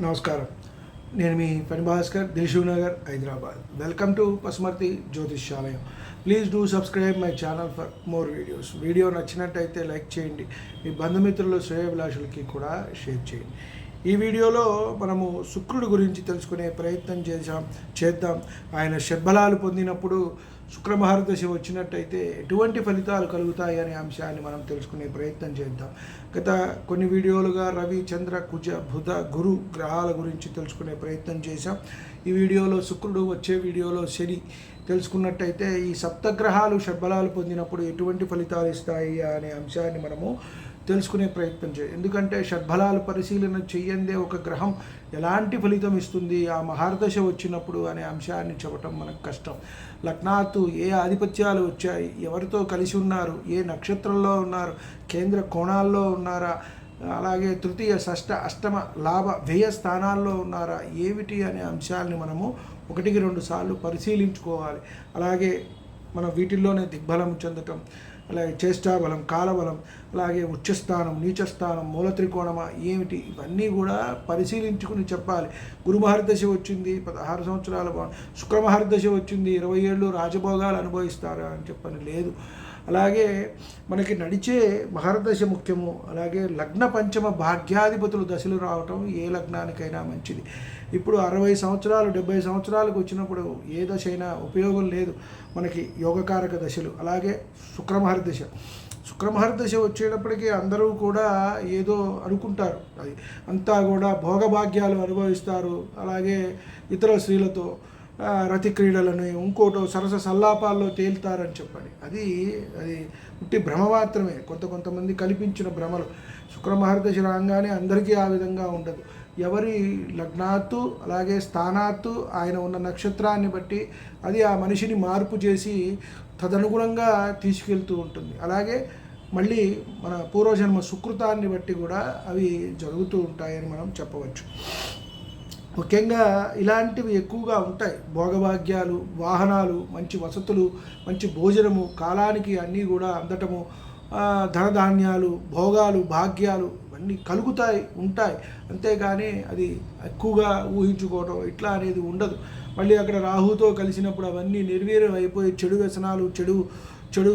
నమస్కారం. నేను మీ పని భాస్కర్, దిల్షుక్ నగర్, హైదరాబాద్. వెల్కమ్ టు పసుమర్తి జ్యోతిష్యాలయం. Please do subscribe my channel for more videos. Video నచ్చినట్టయితే లైక్ చేయండి, మీ బంధుమిత్రులు శ్రేయోభిలాషులకి కూడా షేర్ చేయండి. ఈ వీడియోలో మనము శుక్రుడి గురించి తెలుసుకునే ప్రయత్నం చేద్దాం. ఆయన షడ్బలాలు పొందినప్పుడు శుక్ర మహర్దశ వచ్చినట్టయితే ఎటువంటి ఫలితాలు కలుగుతాయి అనే అంశాన్ని మనం తెలుసుకునే ప్రయత్నం చేద్దాం. గత కొన్ని వీడియోలుగా రవి, చంద్ర, కుజ, బుధ, గురు గ్రహాల గురించి తెలుసుకునే ప్రయత్నం చేశాం. ఈ వీడియోలో శుక్రుడు, వచ్చే వీడియోలో శని తెలుసుకున్నట్టయితే ఈ సప్తగ్రహాలు షడ్బలాలు పొందినప్పుడు ఎటువంటి ఫలితాలు ఇస్తాయి అనే అంశాన్ని మనము తెలుసుకునే ప్రయత్నం ఎందుకంటే షడ్బలాలు పరిశీలన చెయ్యందే ఒక గ్రహం ఎలాంటి ఫలితం ఇస్తుంది ఆ మహర్దశ వచ్చినప్పుడు అనే అంశాన్ని చెప్పటం మనకు కష్టం. లగ్నాత్తు ఏ ఆధిపత్యాలు వచ్చాయి, ఎవరితో కలిసి ఉన్నారు, ఏ నక్షత్రంలో ఉన్నారు, కేంద్ర కోణాల్లో ఉన్నారా, అలాగే తృతీయ, షష్ఠ, అష్టమ, లాభ, వ్యయ స్థానాల్లో ఉన్నారా, ఏమిటి అనే అంశాలని మనము 1-2 సార్లు పరిశీలించుకోవాలి. అలాగే మనం వీటిల్లోనే దిగ్బలం చెందటం, అలాగే చేష్టాబలం, కాలబలం, అలాగే ఉచ్చస్థానం, నీచస్థానం, మూల త్రికోణమా ఏమిటి, ఇవన్నీ కూడా పరిశీలించుకుని చెప్పాలి. గురు మహర్దశ వచ్చింది 16 సంవత్సరాల, శుక్ర మహర్దశ వచ్చింది 20 ఏళ్ళు రాజభోగాలు అనుభవిస్తారా అని చెప్పని లేదు. అలాగే మనకి నడిచే మహర్దశ ముఖ్యము. అలాగే లగ్న పంచమ భాగ్యాధిపతులు దశలు రావటం ఏ లగ్నానికైనా మంచిది. ఇప్పుడు 60 సంవత్సరాలు 70 సంవత్సరాలకు వచ్చినప్పుడు ఏ దశ అయినా ఉపయోగం లేదు, మనకి యోగకారక దశలు. అలాగే శుక్రమహర్దశ వచ్చేటప్పటికీ అందరూ కూడా ఏదో అనుకుంటారు, అది అంతా కూడా భోగభాగ్యాలు అనుభవిస్తారు. అలాగే ఇతర స్త్రీలతో రతి క్రీడలను, ఇంకోటో సరస సల్లాపాల్లో తేలుతారని చెప్పండి. అది ఉట్టి భ్రమ మాత్రమే, కొంతమంది కల్పించిన భ్రమలు. శుక్రమహర్దశ రాగానే అందరికీ ఆ విధంగా ఉండదు. ఎవరి లగ్నాత్తు అలాగే స్థానాత్తు ఆయన ఉన్న నక్షత్రాన్ని బట్టి అది ఆ మనిషిని మార్పు చేసి తదనుగుణంగా తీసుకెళ్తూ ఉంటుంది. అలాగే మళ్ళీ మన పూర్వజన్మ సుకృతాన్ని బట్టి కూడా అవి జరుగుతూ ఉంటాయని మనం చెప్పవచ్చు. ముఖ్యంగా ఇలాంటివి ఎక్కువగా ఉంటాయి. భోగభాగ్యాలు, వాహనాలు, మంచి వసతులు, మంచి భోజనము, కాలానికి అన్నీ కూడా అందటము, ధనధాన్యాలు, భోగాలు, భాగ్యాలు ఇవన్నీ ఉంటాయి. అంతేగాని అది ఎక్కువగా ఊహించుకోవడం ఇట్లా అనేది ఉండదు. మళ్ళీ అక్కడ రాహుతో కలిసినప్పుడు అవన్నీ నిర్వీర్యం అయిపోయి చెడు వ్యసనాలు, చెడు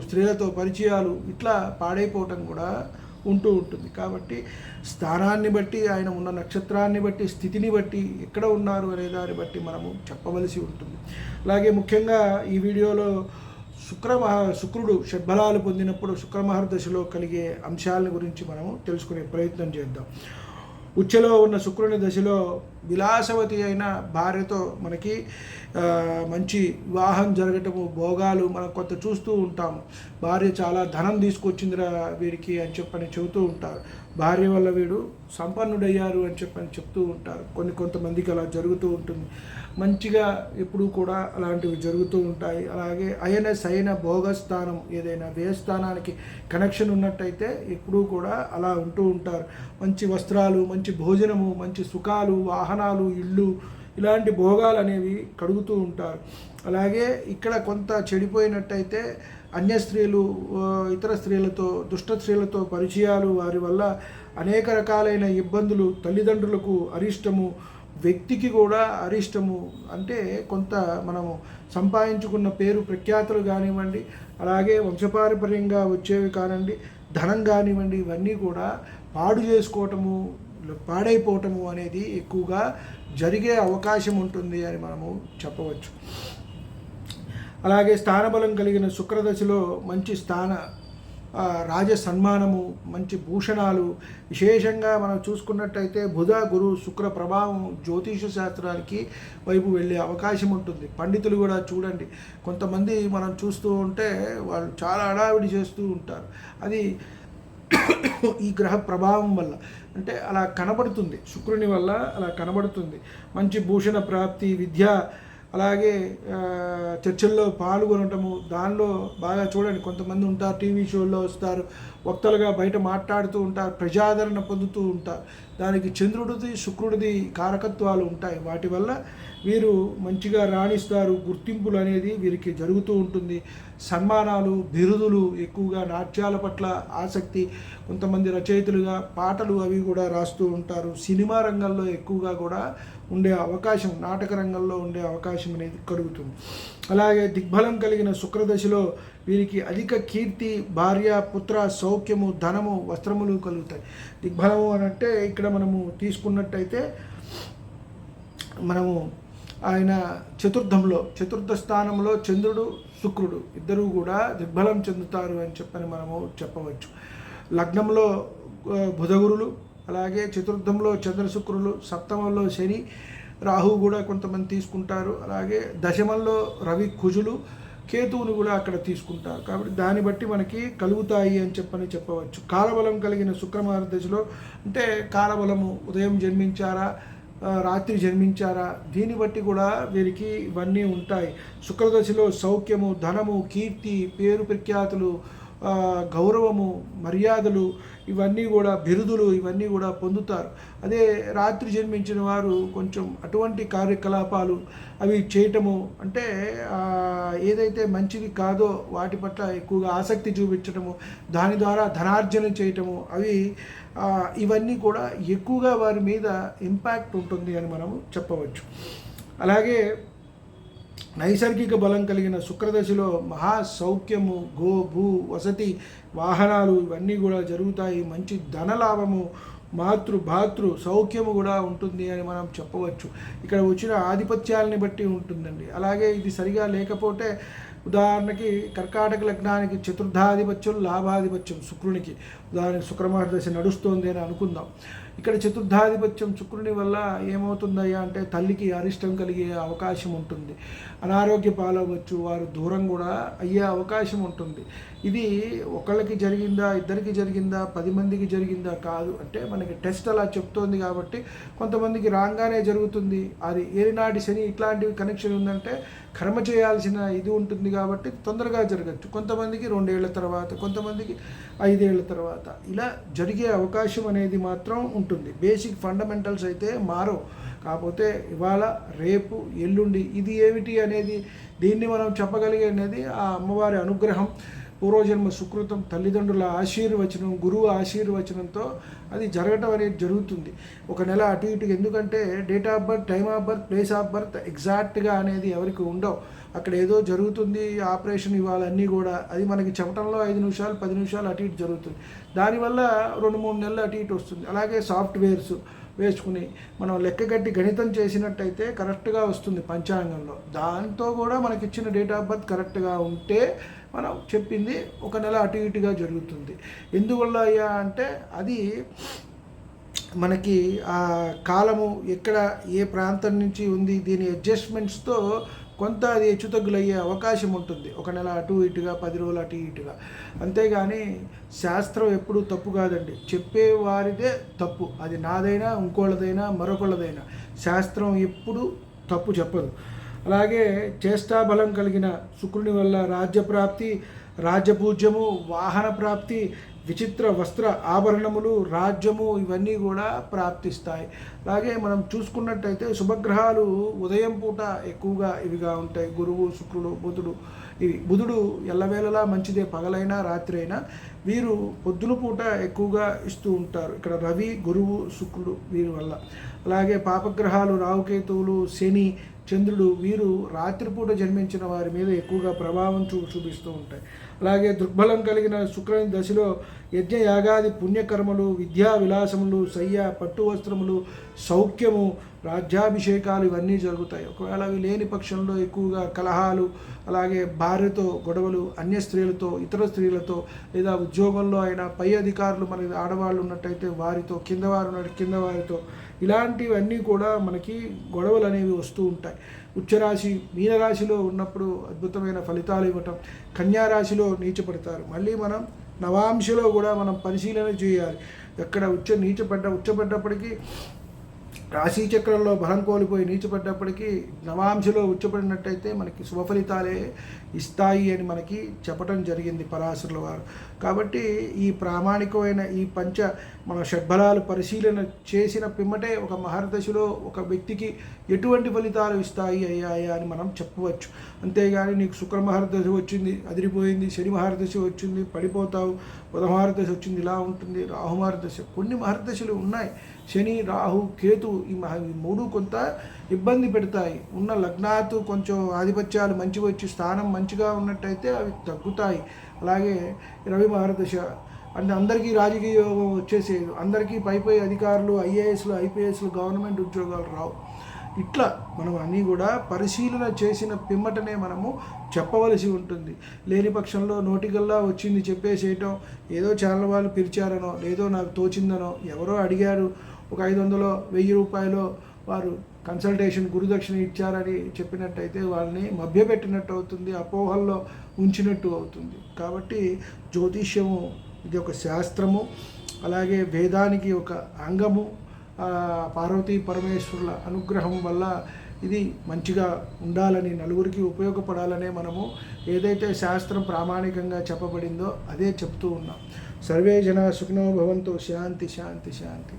స్త్రీలతో పరిచయాలు ఇట్లా పాడైపోవటం కూడా ఉంటుంది. కాబట్టి స్థానాన్ని బట్టి, ఆయన ఉన్న నక్షత్రాన్ని బట్టి, స్థితిని బట్టి, ఎక్కడ ఉన్నారు అనే దాన్ని బట్టి మనము చెప్పవలసి ఉంటుంది. అలాగే ముఖ్యంగా ఈ వీడియోలో శుక్రుడు షడ్బలాలు పొందినప్పుడు శుక్రమహర్దశలో కలిగే అంశాల గురించి మనము తెలుసుకునే ప్రయత్నం చేద్దాం. ఉచ్చలో ఉన్న శుక్రుని దశలో విలాసవతి అయిన భార్యతో మనకి మంచి వివాహం జరగటము, భోగాలు మనం కొంత చూస్తూ ఉంటాము. భార్య చాలా ధనం తీసుకొచ్చిందిరా వీడికి అని చెప్పని చెబుతూ ఉంటారు. భార్య వల్ల వీడు సంపన్నుడయ్యారు అని చెప్పని చెప్తూ ఉంటారు. కొంతమందికి అలా జరుగుతూ ఉంటుంది. మంచిగా ఎప్పుడూ కూడా అలాంటివి జరుగుతూ ఉంటాయి. అలాగే అయిన భోగస్థానం, ఏదైనా వ్యయస్థానానికి కనెక్షన్ ఉన్నట్టయితే ఎప్పుడూ కూడా అలా ఉంటూ ఉంటారు. మంచి వస్త్రాలు, మంచి భోజనము, మంచి సుఖాలు, వాహనాలు, ఇళ్ళు, ఇలాంటి భోగాలు అనేవి కడుగుతూ ఉంటారు. అలాగే ఇక్కడ కొంత చెడిపోయినట్టయితే అన్య స్త్రీలు, ఇతర స్త్రీలతో, దుష్ట స్త్రీలతో పరిచయాలు, వారి వల్ల అనేక రకాలైన ఇబ్బందులు, తల్లిదండ్రులకు అరిష్టము, వ్యక్తికి కూడా అరిష్టము. అంటే కొంత మనము సంపాదించుకున్న పేరు ప్రఖ్యాతులు కానివ్వండి, అలాగే వంశపారంపర్యంగా వచ్చేవి కానివ్వండి, ధనం కానివ్వండి, ఇవన్నీ కూడా పాడైపోవటము అనేది ఎక్కువగా జరిగే అవకాశం ఉంటుంది అని మనము చెప్పవచ్చు. అలాగే స్థానబలం కలిగిన శుక్రదశలో మంచి రాజ సన్మానము, మంచి భూషణాలు, విశేషంగా మనం చూసుకున్నట్టయితే బుధ, గురు, శుక్ర ప్రభావం జ్యోతిష శాస్త్రానికి వైపు వెళ్ళే అవకాశం ఉంటుంది. పండితులు కూడా చూడండి, కొంతమంది మనం చూస్తూ ఉంటే వాళ్ళు చాలా హడావిడి చేస్తూ ఉంటారు. అది ఈ గ్రహ ప్రభావం వల్ల, అంటే అలా కనబడుతుంది, శుక్రుని వల్ల అలా కనబడుతుంది. మంచి భూషణ ప్రాప్తి, విద్య, అలాగే చర్చల్లో పాల్గొనటము, దానిలో బాగా చూడండి, కొంతమంది ఉంటారు టీవీ షోల్లో వస్తారు, వక్తలుగా బయట మాట్లాడుతూ ఉంటారు, ప్రజాదరణ పొందుతూ ఉంటారు. దానికి చంద్రుడిది శుక్రుడిది కారకత్వాలు ఉంటాయి. వాటి వల్ల వీరు మంచిగా రాణిస్తారు. గుర్తింపులు అనేది వీరికి జరుగుతూ ఉంటుంది. సన్మానాలు, బిరుదులు, ఎక్కువగా నాట్యాల పట్ల ఆసక్తి, కొంతమంది రచయితలుగా పాటలు అవి కూడా రాస్తూ ఉంటారు. సినిమా రంగంలో ఎక్కువగా కూడా ఉండే అవకాశం, నాటక రంగంలో ఉండే అవకాశం అనేది కలుగుతుంది. అలాగే దిగ్బలం కలిగిన శుక్రదశలో వీరికి అధిక కీర్తి, భార్య, పుత్ర, సౌఖ్యము, ధనము, వస్త్రములు కలుగుతాయి. దిగ్బలము అని అంటే ఇక్కడ మనము తీసుకున్నట్టయితే మనము ఆయన చతుర్థ స్థానంలో చంద్రుడు, శుక్రుడు ఇద్దరూ కూడా దిగ్బలం చెందుతారు అని చెప్పని మనము చెప్పవచ్చు. లగ్నంలో బుధగురులు, అలాగే చతుర్థంలో చంద్ర శుక్రులు, సప్తమంలో శని, రాహు కూడా కొంతమంది తీసుకుంటారు. అలాగే దశమంలో రవి, కుజులు, కేతువును కూడా అక్కడ తీసుకుంటారు. కాబట్టి దాన్ని బట్టి మనకి కలుగుతాయి అని చెప్పవచ్చు. కాలబలం కలిగిన శుక్రమార్గదశలో అంటే కాలబలము ఉదయం జన్మించారా, రాత్రి జన్మించారా, దీన్ని బట్టి కూడా వీరికి ఇవన్నీ ఉంటాయి. శుక్రదశలో సౌఖ్యము, ధనము, కీర్తి, పేరు ప్రఖ్యాతులు, గౌరవము, మర్యాదలు, ఇవన్నీ కూడా బిరుదులు, ఇవన్నీ కూడా పొందుతారు. అదే రాత్రి జన్మించిన వారు కొంచెం అటువంటి కార్యకలాపాలు అవి చేయటము, అంటే ఏదైతే మంచిది కాదో వాటి పట్ల ఎక్కువగా ఆసక్తి చూపించటము, దాని ద్వారా ధనార్జన చేయటము, ఇవన్నీ కూడా ఎక్కువగా వారి మీద ఇంపాక్ట్ ఉంటుంది అని మనము చెప్పవచ్చు. అలాగే నైసర్గిక బలం కలిగిన శుక్రదశలో మహా సౌఖ్యము, భూ వసతి, వాహనాలు ఇవన్నీ కూడా జరుగుతాయి. మంచి ధనలాభము, భాతృ సౌఖ్యము కూడా ఉంటుంది అని మనం చెప్పవచ్చు. ఇక్కడ వచ్చిన ఆధిపత్యాలని బట్టి ఉంటుందండి. అలాగే ఇది సరిగా లేకపోతే ఉదాహరణకి కర్కాటక లగ్నానికి చతుర్థాధిపత్యం, లాభాధిపత్యం శుక్రునికి, ఉదాహరణకి శుక్రమహర్దశ నడుస్తోంది అని అనుకుందాం. ఇక్కడ చతుర్థాధిపత్యం శుక్రుని వల్ల ఏమవుతుందయ్యా అంటే తల్లికి అరిష్టం కలిగే అవకాశం ఉంటుంది, అనారోగ్య పాలవచ్చు, వారు దూరం కూడా అయ్యే అవకాశం ఉంటుంది. ఇది ఒకళ్ళకి జరిగిందా, ఇద్దరికి జరిగిందా, 10 మందికి జరిగిందా కాదు, అంటే మనకి టెస్ట్ అలా చెప్తోంది కాబట్టి కొంతమందికి రాగానే జరుగుతుంది. అది ఏలినాటి శని ఇట్లాంటివి కనెక్షన్ ఉందంటే కర్మ చేయాల్సిన ఇది ఉంటుంది కాబట్టి తొందరగా జరగచ్చు. కొంతమందికి 2 ఏళ్ల తర్వాత, కొంతమందికి 5 ఏళ్ల తర్వాత ఇలా జరిగే అవకాశం అనేది మాత్రం ఉంటుంది. బేసిక్ ఫండమెంటల్స్ అయితే మారవు. కాకపోతే ఇవాళ, రేపు, ఎల్లుండి ఇది ఏమిటి అనేది దీన్ని మనం చెప్పగలిగే అనేది ఆ అమ్మవారి అనుగ్రహం, పూర్వజన్మ సుకృతం, తల్లిదండ్రుల ఆశీర్వచనం, గురువు ఆశీర్వచనంతో అది జరగటం అనేది జరుగుతుంది. ఒక నెల అటు ఇటు, ఎందుకంటే date of birth, time of birth, place of birth ఎగ్జాక్ట్గా అనేది ఎవరికి ఉండవు. అక్కడ ఏదో జరుగుతుంది, ఆపరేషన్ ఇవ్వాలన్నీ కూడా అది మనకి చెప్పడంలో 5 నిమిషాలు 10 నిమిషాలు అటు ఇటు జరుగుతుంది. దానివల్ల 2-3 నెలలు అటు ఇటు వస్తుంది. అలాగే సాఫ్ట్వేర్స్ వేసుకుని మనం లెక్కగట్టి గణితం చేసినట్టయితే కరెక్ట్గా వస్తుంది పంచాంగంలో. దాంతో కూడా మనకి ఇచ్చిన డేట్ ఆఫ్ బర్త్ కరెక్ట్గా ఉంటే మనం చెప్పింది ఒక నెల అటు ఇటుగా జరుగుతుంది. ఎందువల్ల అయ్యా అంటే అది మనకి ఆ కాలము ఎక్కడ ఏ ప్రాంతం నుంచి ఉంది, దీని అడ్జస్ట్మెంట్స్తో కొంత అది హెచ్చుతగ్గులయ్యే అవకాశం ఉంటుంది. ఒక నెల అటు ఇటుగా, 10 రోజులు అటు ఇటుగా. అంతేగాని శాస్త్రం ఎప్పుడూ తప్పు కాదండి, చెప్పేవారిదే తప్పు. అది నాదైనా, ఇంకోళ్ళదైనా, మరొకళ్ళదైనా శాస్త్రం ఎప్పుడు తప్పు చెప్పదు. అలాగే చేష్టాబలం కలిగిన శుక్రుని వల్ల రాజ్యప్రాప్తి, రాజ్యపూజ్యము, వాహన ప్రాప్తి, విచిత్ర వస్త్ర ఆభరణములు, రాజ్యము ఇవన్నీ కూడా ప్రాప్తిస్తాయి. అలాగే మనం చూసుకున్నట్టయితే శుభగ్రహాలు ఉదయం పూట ఎక్కువగా ఇవిగా ఉంటాయి. గురువు, శుక్రుడు, బుధుడు. బుధుడు ఎల్లవేళలా మంచిదే, పగలైనా రాత్రి అయినా. వీరు పొద్దున పూట ఎక్కువగా ఇస్తూ ఉంటారు. ఇక్కడ రవి, గురువు, శుక్రుడు వీరి వల్ల. అలాగే పాపగ్రహాలు రాహుకేతువులు, శని, చంద్రుడు వీరు రాత్రిపూట జన్మించిన వారి మీద ఎక్కువగా ప్రభావం చూపిస్తూ ఉంటాయి. అలాగే దృగ్బలం కలిగిన శుక్రుని దశలో యజ్ఞ యాగాది పుణ్యకర్మలు, విద్యా విలాసములు, శయ్య, పట్టు వస్త్రములు, సౌఖ్యము, రాజ్యాభిషేకాలు ఇవన్నీ జరుగుతాయి. ఒకవేళ అవి లేని పక్షంలో ఎక్కువగా కలహాలు, అలాగే భార్యతో గొడవలు, అన్య స్త్రీలతో, ఇతర స్త్రీలతో, లేదా ఉద్యోగంలో అయినా పై అధికారులు మన ఆడవాళ్ళు ఉన్నట్టయితే వారితో, కింద వారితో, ఇలాంటివన్నీ కూడా మనకి గొడవలు అనేవి వస్తూ ఉంటాయి. ఉచ్చరాశి మీనరాశిలో ఉన్నప్పుడు అద్భుతమైన ఫలితాలు ఇవ్వటం, కన్యారాశిలో నీచపడతారు. మళ్ళీ మనం నవాంశలో కూడా మనం పరిశీలన చేయాలి. ఎక్కడ ఉచ్చపడ్డప్పటికీ రాశి చక్రంలో బలం కోల్పోయి నీచపడ్డప్పటికీ నవాంశలో ఉచ్చపడినట్టయితే మనకి శుభ ఫలితాలే ఇస్తాయి అని మనకి చెప్పడం జరిగింది పరాశరుల వారు. కాబట్టి ఈ ప్రామాణికమైన ఈ మన షడ్బలాలు పరిశీలన చేసిన పిమ్మటే ఒక మహర్దశలో ఒక వ్యక్తికి ఎటువంటి ఫలితాలు ఇస్తాయి అయ్యాయా అని మనం చెప్పవచ్చు. అంతేగాని నీకు శుక్ర మహర్దశ వచ్చింది అదిరిపోయింది, శని మహర్దశ వచ్చింది పడిపోతావు, బుధ మహర్దశ వచ్చింది ఇలా ఉంటుంది, రాహు మహర్దశ, కొన్ని మహర్దశలు ఉన్నాయి. శని, రాహు, కేతు ఈ మూడు కొంత ఇబ్బంది పెడతాయి. ఉన్న లగ్నాతు కొంచెం ఆధిపత్యాలు మంచిగా వచ్చి స్థానం మంచిగా ఉన్నట్టయితే అవి తగ్గుతాయి. అలాగే రవి మహర్దశ అంటే అందరికీ రాజకీయ యోగం వచ్చేసేది, అందరికీ పై అధికారులు ఐఏఎస్లు ఐపీఎస్లు గవర్నమెంట్ ఉద్యోగాలు రావు. ఇట్లా మనం అన్నీ కూడా పరిశీలన చేసిన పిమ్మటనే మనము చెప్పవలసి ఉంటుంది. లేని పక్షంలో నోటికల్లా వచ్చింది చెప్పేసేయటం, ఏదో ఛానల్ వాళ్ళు పిలిచారనో లేదో నాకు తోచిందనో ఎవరో అడిగారు ఒక 500 1000 రూపాయలు వారు కన్సల్టేషన్ గురుదక్షిణ ఇచ్చారని చెప్పినట్టయితే వాళ్ళని మభ్యపెట్టినట్టు అవుతుంది, అపోహల్లో ఉంచినట్టు అవుతుంది. కాబట్టి జ్యోతిష్యము ఇది ఒక శాస్త్రము, అలాగే వేదానికి ఒక అంగము. పార్వతీ పరమేశ్వరుల అనుగ్రహం వల్ల ఇది మంచిగా ఉండాలని, నలుగురికి ఉపయోగపడాలనే మనము ఏదైతే శాస్త్రం ప్రామాణికంగా చెప్పబడిందో అదే చెప్తూ ఉన్నాం. సర్వే జన సుఖినో భవంతు. శాంతి శాంతి శాంతి.